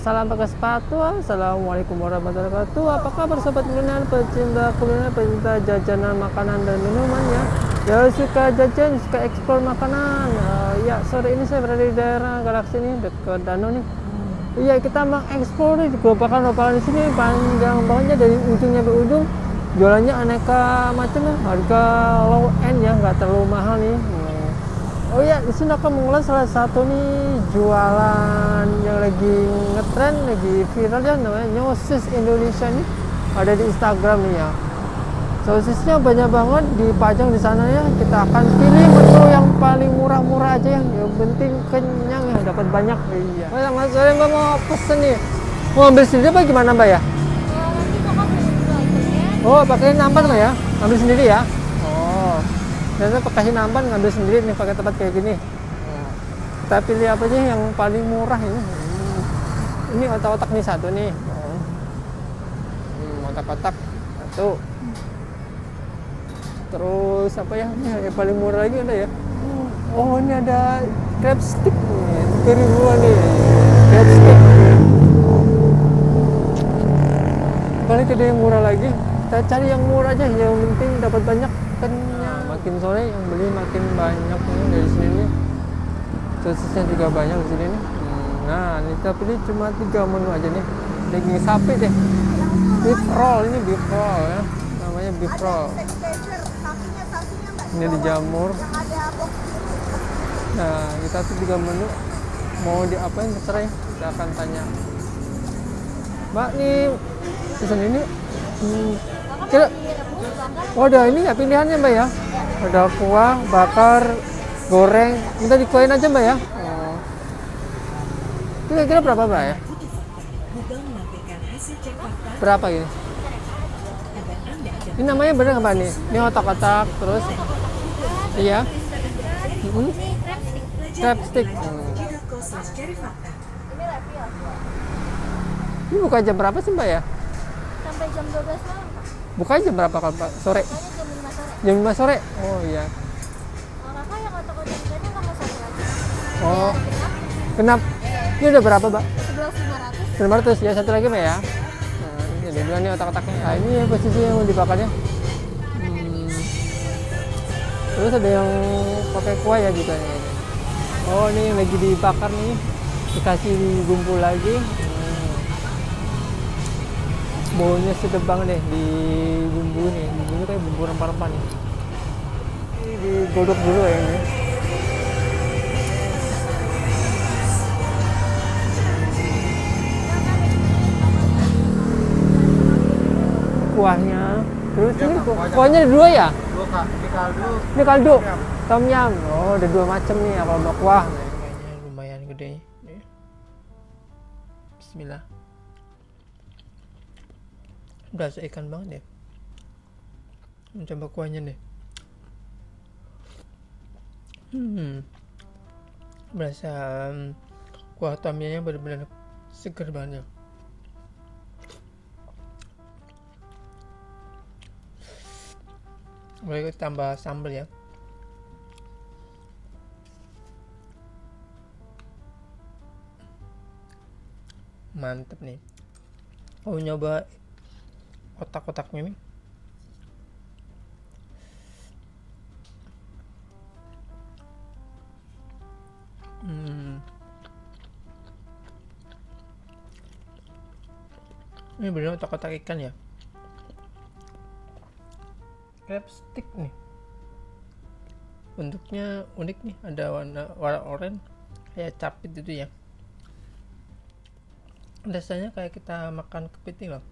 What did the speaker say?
salam pakai sepatu. Assalamualaikum warahmatullahi wabarakatuh. Apa kabar sobat kuliner, pecinta jajanan makanan dan minuman ya. Ya suka jajan, suka eksplor makanan. Ya sore ini saya berada di daerah Galaksi ini dekat danau nih. Iya kita mengeksplor nih gerobakan di sini panjang bangetnya dari ujungnya ke ujung. Jualannya aneka macam ya, harga low end ya, nggak terlalu mahal nih. Oh ya, di sini akan mengulas salah satu nih jualan yang lagi ngetren, lagi viral ya, namanya Nyosis Indonesia nih. Ada di Instagram nih ya. Sosisnya banyak banget dipajang di sana ya. Kita akan pilih menu yang paling murah-murah aja yang penting kenyang ya, dapat banyak. Iya. Oh, yang Mas sore Mbak mau pesen nih. Mau ambil sendiri apa gimana Mbak ya? Oh, pakai nampan Mbak ya? Ambil sendiri ya? Oh. Dan saya kasih nampan ngambil sendiri nih pakai tempat kayak gini. Kita pilih apa aja yang paling murah ini. Ini otak-otak nih satu nih. Otak-otak satu. Terus apa ya? Yang paling murah lagi ada ya? Oh, ini ada crab stick nih. 3.000-an nih. Crab stick. Paling ada yang murah lagi. Kita cari yang murah aja, yang penting dapat banyak kenyang. Makin sore yang beli makin banyak nih dari sini nih. Sosisnya juga banyak di sini nih. Nah, ini kita pilih cuma 3 menu aja nih. Daging sapi deh. Beef roll, ini beef roll ya. Namanya beef roll. Ini dijamur. Nah, kita tuh 3 menu. Mau diapain terserah ya. Kita akan tanya. Mbak nih pesan ini. Kira, oh ada ini ya pilihannya Mbak ya. Ada kuah, bakar, goreng. Minta dikuahin aja Mbak ya. Oh. Kira-kira berapa Mbak ya? Berapa ini? Ini namanya bener nggak Mbak nih? Ini otak-otak terus. Iya. Crab stick. Ini buka jam berapa sih Mbak ya? Sampai jam 12 malam. Buka jam berapa kalau Pak? Sore? Jam 5 sore. Oh iya. Kakak yang otak-otak ini nomor 1 lagi. Oh. Kenapa? Ini udah berapa, Mbak? 11.500. 900 ya, satu lagi Mbak ya. Nah, ini ada dua nih otak-otaknya. Nah, ini posisi yang mau dibakarnya. Terus ada yang pakai kuah ya juga nih. Oh, ini yang lagi dibakar nih. Dikasih bumbu lagi. Baunya sedap banget deh di bumbu nih. Bumbunya kayak bumbu rempah-rempah nih. Ini digodok dulu ya ini. Kuahnya. Terus ini kuahnya ada 2 ya? 2 Kak, ini kaldu. Ini kaldu. Tom yum. Oh, ada 2 macam nih kalau mau kuah. Kayaknya lumayan gede. Nih. Bismillah. Berasa ikan banget ya. Mencoba kuahnya deh. Berasa kuah tom yumnya benar-benar seger banget ya. Boleh tambah sambal ya. Mantep nih. Mau nyoba otak-otaknya nih. Ini bener otak-otak ikan ya. Crab stick nih. Bentuknya unik nih, ada warna oranye kayak capit gitu ya. Rasanya kayak kita makan kepiting loh.